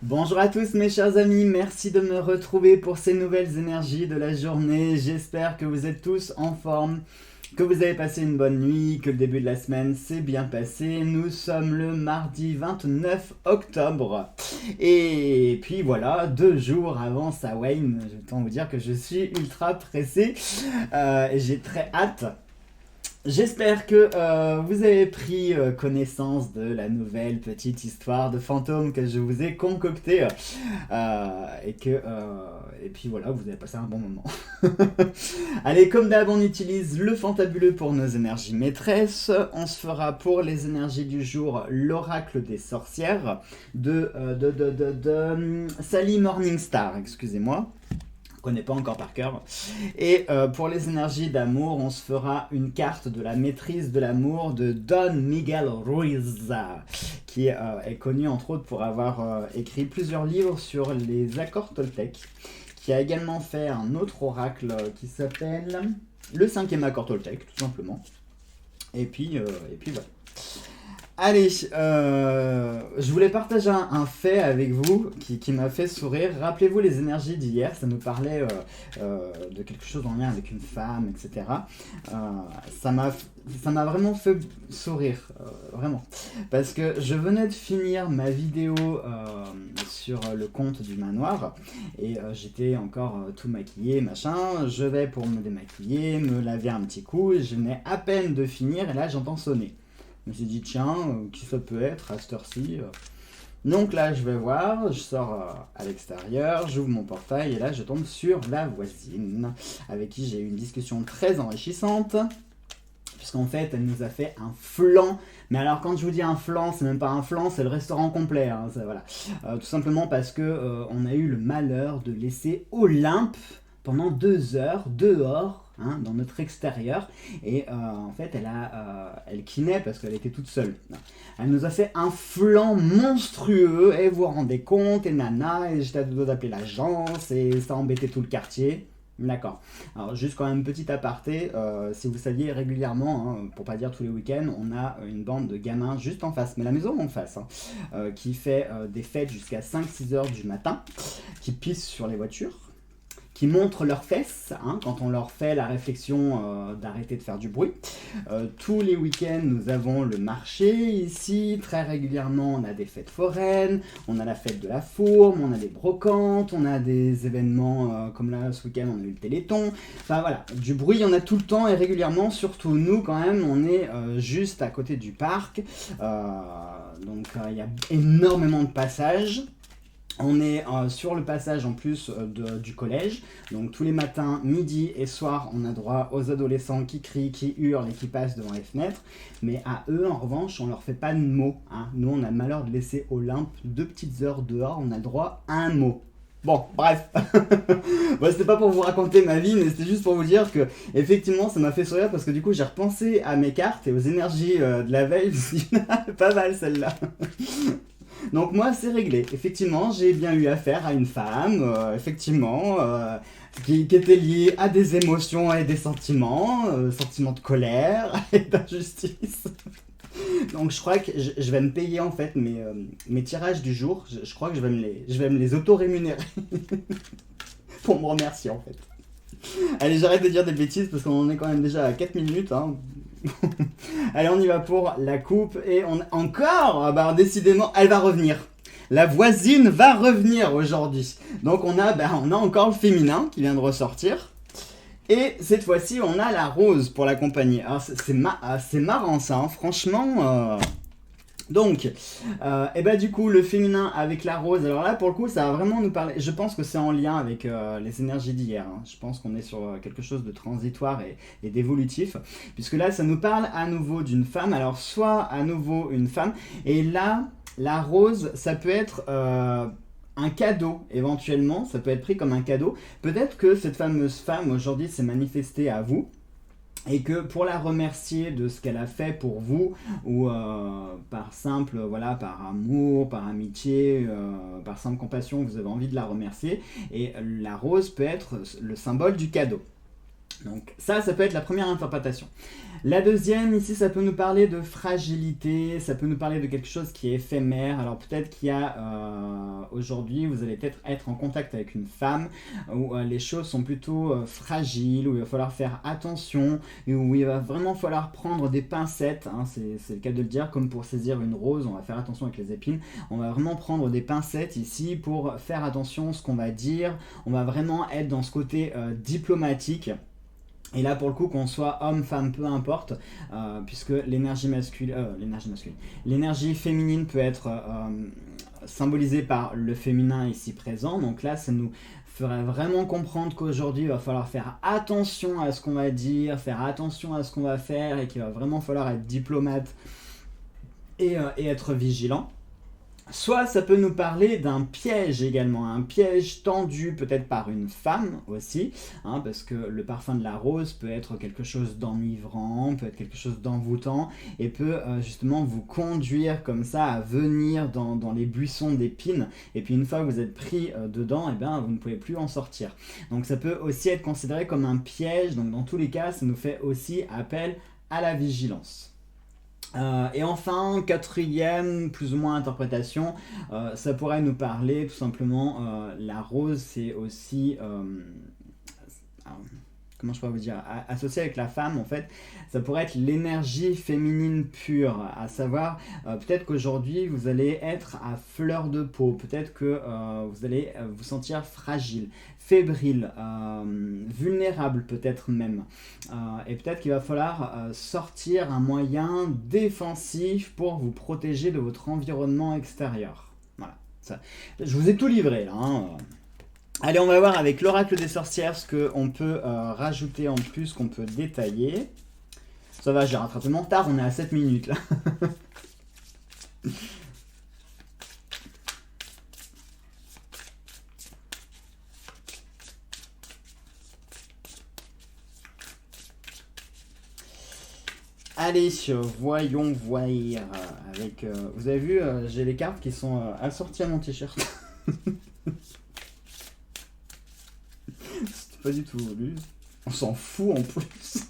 Bonjour à tous mes chers amis, merci de me retrouver pour ces nouvelles énergies de la journée. J'espère que vous êtes tous en forme, que vous avez passé une bonne nuit, que le début de la semaine s'est bien passé. Nous sommes le mardi 29 octobre. Et puis voilà, 2 jours avant Samhain, je tiens à vous dire que je suis ultra pressé et j'ai très hâte. J'espère que vous avez pris connaissance de la nouvelle petite histoire de fantôme que je vous ai concoctée et puis voilà, vous avez passé un bon moment. Allez, comme d'hab, on utilise le fantabuleux pour nos énergies maîtresses. On se fera pour les énergies du jour l'oracle des sorcières de Sally Morningstar, excusez-moi. Je connais pas encore par cœur. Et pour les énergies d'amour, on se fera une carte de la maîtrise de l'amour de Don Miguel Ruiz, qui est connu entre autres pour avoir écrit plusieurs livres sur les accords Toltec, qui a également fait un autre oracle qui s'appelle le cinquième accord Toltec, tout simplement. Et puis voilà. Allez, je voulais partager un fait avec vous qui m'a fait sourire. Rappelez-vous les énergies d'hier, ça nous parlait de quelque chose en lien avec une femme, etc. Euh, ça m'a vraiment fait sourire, vraiment. Parce que je venais de finir ma vidéo sur le conte du manoir et j'étais encore tout maquillé, machin. Je vais pour me démaquiller, me laver un petit coup, et je venais à peine de finir et là j'entends sonner. Je me suis dit, tiens, qui ça peut être à cette heure-ci. Donc là, je vais voir, je sors à l'extérieur, j'ouvre mon portail et là, je tombe sur la voisine avec qui j'ai eu une discussion très enrichissante. Puisqu'en fait, elle nous a fait un flan. Mais alors, quand je vous dis un flan, c'est même pas un flan, c'est le restaurant complet. Hein, voilà. Tout simplement parce que on a eu le malheur de laisser Olympe pendant 2 heures dehors, hein, dans notre extérieur, et en fait elle kinait parce qu'elle était toute seule. Elle nous a fait un flan monstrueux et vous vous rendez compte, et nana, et j'étais à deux doigts d'appeler l'agence et ça embêtait tout le quartier. D'accord. Alors juste quand même petit aparté, si vous saviez régulièrement, hein, pour pas dire tous les week-ends, on a une bande de gamins juste en face, mais la maison en face, hein, qui fait des fêtes jusqu'à 5-6 heures du matin, qui pissent sur les voitures, qui montrent leurs fesses, hein, quand on leur fait la réflexion d'arrêter de faire du bruit. Tous les week-ends, nous avons le marché ici. Très régulièrement, on a des fêtes foraines, on a la fête de la fourme, on a des brocantes, on a des événements comme là, ce week-end, on a eu le Téléthon. Enfin voilà, du bruit, il y en a tout le temps et régulièrement. Surtout nous, quand même, on est juste à côté du parc. Donc il y a énormément de passages. On est sur le passage en plus du collège, donc tous les matins, midi et soir, on a droit aux adolescents qui crient, qui hurlent et qui passent devant les fenêtres. Mais à eux, en revanche, on leur fait pas de mots. Hein. Nous, on a le malheur de laisser Olympe 2 petites heures dehors, on a le droit à un mot. Bon, bref. Bon, c'était pas pour vous raconter ma vie, mais c'était juste pour vous dire que, effectivement, ça m'a fait sourire parce que du coup, j'ai repensé à mes cartes et aux énergies de la veille. Je me suis dit, pas mal celle-là. Donc moi, c'est réglé. Effectivement, j'ai bien eu affaire à une femme, effectivement, qui était liée à des émotions et des sentiments, sentiments de colère et d'injustice. Donc je crois que je vais me payer en fait mes tirages du jour. Je crois que je vais me les auto-rémunérer pour me remercier en fait. Allez, j'arrête de dire des bêtises parce qu'on en est quand même déjà à 4 minutes. Hein. Allez, on y va pour la coupe. Et encore, ah bah, décidément, elle va revenir. La voisine va revenir aujourd'hui. Donc on a encore le féminin qui vient de ressortir. Et cette fois-ci, on a la rose pour l'accompagner. Alors c'est marrant ça, hein. Franchement. Donc, et bah du coup, le féminin avec la rose, alors là, pour le coup, ça va vraiment nous parler. Je pense que c'est en lien avec les énergies d'hier. Hein. Je pense qu'on est sur quelque chose de transitoire et d'évolutif. Puisque là, ça nous parle à nouveau d'une femme. Alors, soit à nouveau une femme. Et là, la rose, ça peut être un cadeau, éventuellement. Ça peut être pris comme un cadeau. Peut-être que cette fameuse femme, aujourd'hui, s'est manifestée à vous et que pour la remercier de ce qu'elle a fait pour vous, ou par simple, voilà, par amour, par amitié, par simple compassion, vous avez envie de la remercier, et la rose peut être le symbole du cadeau. Donc ça peut être la première interprétation. La deuxième, ici, ça peut nous parler de fragilité, ça peut nous parler de quelque chose qui est éphémère. Alors peut-être qu'il y a, aujourd'hui, vous allez peut-être être en contact avec une femme où les choses sont plutôt fragiles, où il va falloir faire attention, et où il va vraiment falloir prendre des pincettes, hein, c'est le cas de le dire, comme pour saisir une rose, on va faire attention avec les épines, on va vraiment prendre des pincettes ici pour faire attention à ce qu'on va dire, on va vraiment être dans ce côté diplomatique. Et là, pour le coup, qu'on soit homme, femme, peu importe, puisque l'énergie l'énergie féminine peut être symbolisée par le féminin ici présent. Donc là, ça nous ferait vraiment comprendre qu'aujourd'hui, il va falloir faire attention à ce qu'on va dire, faire attention à ce qu'on va faire, et qu'il va vraiment falloir être diplomate et être vigilant. Soit ça peut nous parler d'un piège également, un piège tendu peut-être par une femme aussi, hein, parce que le parfum de la rose peut être quelque chose d'enivrant, peut être quelque chose d'envoûtant, et peut justement vous conduire comme ça à venir dans les buissons d'épines, et puis une fois que vous êtes pris dedans, et bien, vous ne pouvez plus en sortir. Donc ça peut aussi être considéré comme un piège, donc dans tous les cas, ça nous fait aussi appel à la vigilance. Et enfin, quatrième, plus ou moins interprétation, ça pourrait nous parler tout simplement, la rose c'est aussi, comment je pourrais vous dire, associé avec la femme en fait, ça pourrait être l'énergie féminine pure, à savoir peut-être qu'aujourd'hui vous allez être à fleur de peau, peut-être que vous allez vous sentir fragile, fébrile, vulnérable peut-être même, et peut-être qu'il va falloir sortir un moyen défensif pour vous protéger de votre environnement extérieur. Voilà, ça, je vous ai tout livré là, hein. Allez, on va voir avec l'oracle des sorcières ce qu'on peut rajouter en plus, qu'on peut détailler. Ça va, j'ai rattrapé mon retard, on est à 7 minutes là. Allez, voyons voir. Avec, vous avez vu, j'ai les cartes qui sont assorties à mon t-shirt. C'était pas du tout voulu. On s'en fout en plus.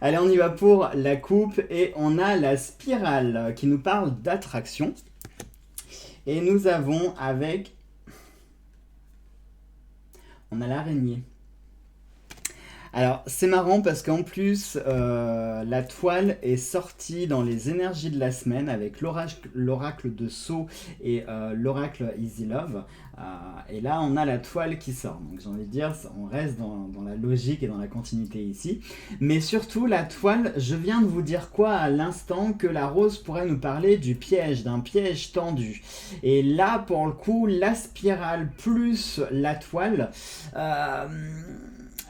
Allez, on y va pour la coupe et on a la spirale qui nous parle d'attraction. Et nous avons avec... On a l'araignée. Alors, c'est marrant parce qu'en plus, la toile est sortie dans les énergies de la semaine avec l'oracle de Sceaux et l'oracle Easy Love. Et là, on a la toile qui sort. Donc, j'ai envie de dire, on reste dans la logique et dans la continuité ici. Mais surtout, la toile, je viens de vous dire quoi à l'instant? Que la rose pourrait nous parler du piège, d'un piège tendu. Et là, pour le coup, la spirale plus la toile...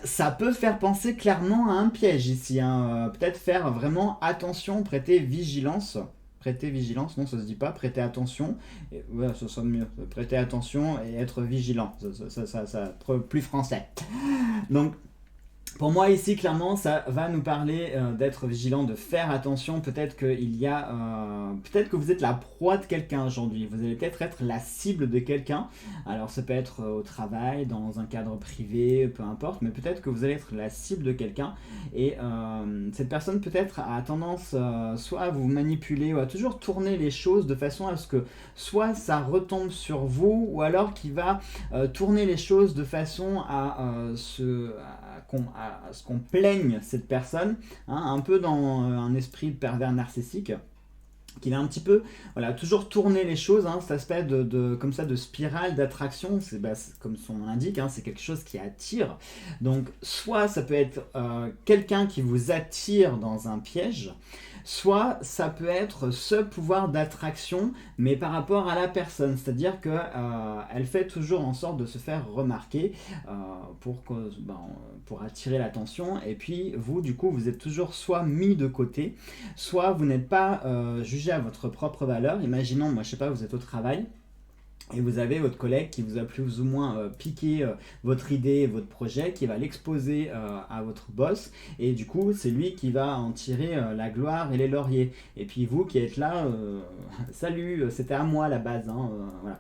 ça peut faire penser clairement à un piège ici, hein. Peut-être faire vraiment attention, prêter vigilance. Prêter vigilance, non ça se dit pas, prêter attention, et, ouais, ça sonne mieux, prêter attention et être vigilant, ça plus français. Donc, pour moi ici, clairement, ça va nous parler d'être vigilant, de faire attention. Peut-être qu'il y a, peut-être que vous êtes la proie de quelqu'un aujourd'hui. Vous allez peut-être être la cible de quelqu'un. Alors ça peut être au travail, dans un cadre privé, peu importe. Mais peut-être que vous allez être la cible de quelqu'un. Et cette personne peut-être a tendance soit à vous manipuler ou à toujours tourner les choses de façon à ce que soit ça retombe sur vous, ou alors qu'il va tourner les choses de façon à ce qu'on plaigne cette personne, hein, un peu dans un esprit pervers narcissique, qu'il a un petit peu, voilà, toujours tourné les choses, hein, cet aspect comme ça de spirale d'attraction, c'est comme son nom l'indique, hein, c'est quelque chose qui attire. Donc soit ça peut être quelqu'un qui vous attire dans un piège, soit ça peut être ce pouvoir d'attraction, mais par rapport à la personne, c'est-à-dire que elle fait toujours en sorte de se faire remarquer pour attirer l'attention, et puis vous, du coup, vous êtes toujours soit mis de côté, soit vous n'êtes pas jugé à votre propre valeur. Imaginons, moi je sais pas, vous êtes au travail, Et vous avez votre collègue qui vous a plus ou moins piqué votre idée, votre projet, qui va l'exposer à votre boss. Et du coup, c'est lui qui va en tirer la gloire et les lauriers. Et puis vous qui êtes là, salut, c'était à moi à la base. Hein, voilà.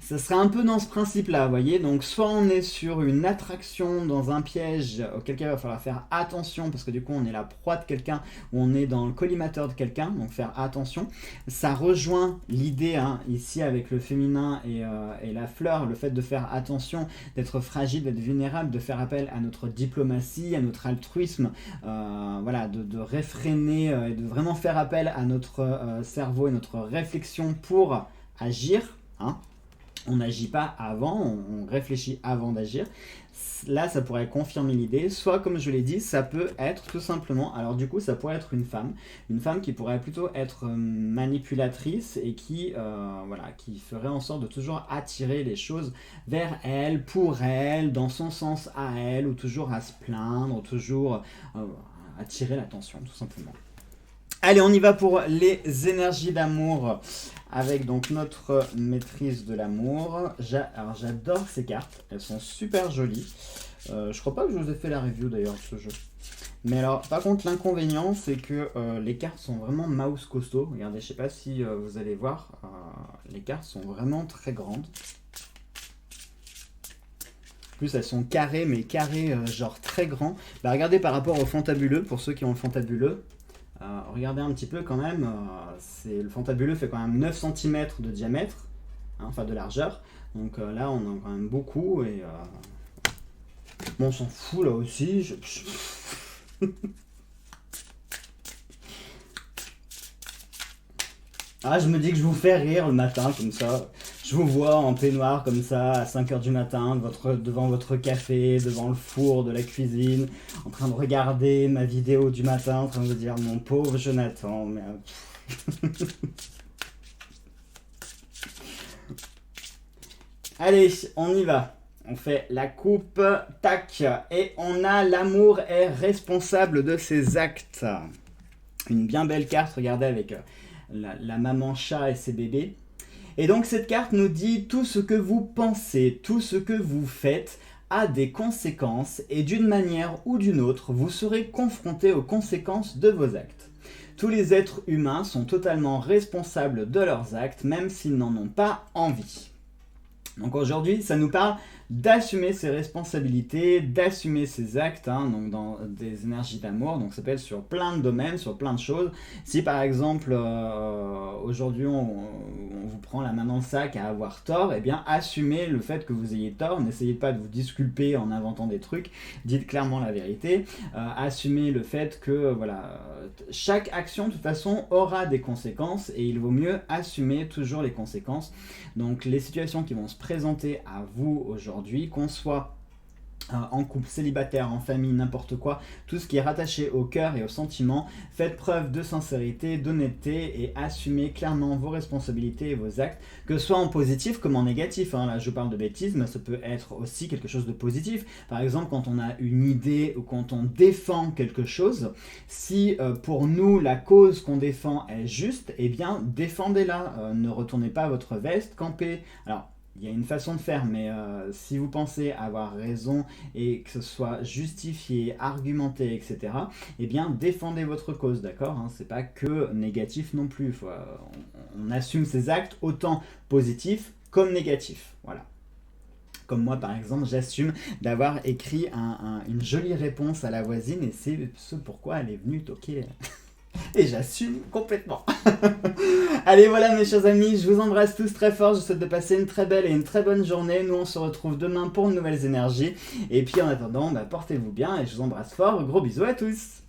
Ça serait un peu dans ce principe-là, vous voyez. Donc soit on est sur une attraction dans un piège auquel cas il va falloir faire attention, parce que du coup on est la proie de quelqu'un, ou on est dans le collimateur de quelqu'un, donc faire attention. Ça rejoint l'idée hein, ici avec le féminin et la fleur, le fait de faire attention, d'être fragile, d'être vulnérable, de faire appel à notre diplomatie, à notre altruisme, voilà, de réfréner et de vraiment faire appel à notre cerveau et notre réflexion pour agir. Hein. On n'agit pas avant, on réfléchit avant d'agir. Là, ça pourrait confirmer l'idée. Soit, comme je l'ai dit, ça peut être tout simplement... Alors du coup, ça pourrait être une femme qui pourrait plutôt être manipulatrice et qui, voilà, qui ferait en sorte de toujours attirer les choses vers elle, pour elle, dans son sens à elle, ou toujours à se plaindre, ou toujours attirer l'attention, tout simplement. Allez, on y va pour les énergies d'amour avec donc notre maîtrise de l'amour. Alors j'adore ces cartes, elles sont super jolies. Je crois pas que je vous ai fait la review d'ailleurs de ce jeu. Mais alors, par contre, l'inconvénient, c'est que les cartes sont vraiment mouse costaud. Regardez, je sais pas si vous allez voir, les cartes sont vraiment très grandes. En plus, elles sont carrées, mais carrées genre très grands. Bah, regardez par rapport au fantabuleux, pour ceux qui ont le fantabuleux. Regardez un petit peu quand même, le fantabuleux fait quand même 9 cm de diamètre, hein, enfin de largeur, donc là on en a quand même beaucoup, et bon on s'en fout là aussi, Ah, je me dis que je vous fais rire le matin comme ça. Je vous vois en peignoir comme ça à 5h du matin devant votre café, devant le four de la cuisine, en train de regarder ma vidéo du matin, en train de vous dire mon pauvre Jonathan. Mais... Allez, on y va. On fait la coupe, tac, et on a l'amour est responsable de ses actes. Une bien belle carte, regardez avec la maman chat et ses bébés. Et donc cette carte nous dit tout ce que vous pensez, tout ce que vous faites a des conséquences et d'une manière ou d'une autre, vous serez confronté aux conséquences de vos actes. Tous les êtres humains sont totalement responsables de leurs actes, même s'ils n'en ont pas envie. Donc aujourd'hui, ça nous parle d'assumer ses responsabilités, d'assumer ses actes, hein, donc dans des énergies d'amour, donc ça peut être sur plein de domaines, sur plein de choses. Si par exemple, aujourd'hui on vous prend la main dans le sac à avoir tort, eh bien assumez le fait que vous ayez tort, n'essayez pas de vous disculper en inventant des trucs, dites clairement la vérité, assumez le fait que voilà, chaque action de toute façon aura des conséquences et il vaut mieux assumer toujours les conséquences. Donc les situations qui vont se présenter à vous aujourd'hui, qu'on soit en couple, célibataire, en famille, n'importe quoi, tout ce qui est rattaché au cœur et aux sentiments, faites preuve de sincérité, d'honnêteté et assumez clairement vos responsabilités et vos actes, que ce soit en positif comme en négatif. Hein. Là je parle de bêtises, mais ça peut être aussi quelque chose de positif. Par exemple, quand on a une idée ou quand on défend quelque chose, si pour nous la cause qu'on défend est juste, eh bien défendez-la, ne retournez pas votre veste, campez. Alors, il y a une façon de faire, mais si vous pensez avoir raison et que ce soit justifié, argumenté, etc., eh bien défendez votre cause, d'accord, hein, c'est pas que négatif non plus. On assume ses actes autant positifs comme négatifs. Voilà. Comme moi, par exemple, j'assume d'avoir écrit une jolie réponse à la voisine et c'est ce pourquoi elle est venue toquer. Et j'assume complètement. Allez, voilà mes chers amis, je vous embrasse tous très fort, je vous souhaite de passer une très belle et une très bonne journée. Nous on se retrouve demain pour de nouvelles énergies. Et puis en attendant, portez-vous bien et je vous embrasse fort, gros bisous à tous.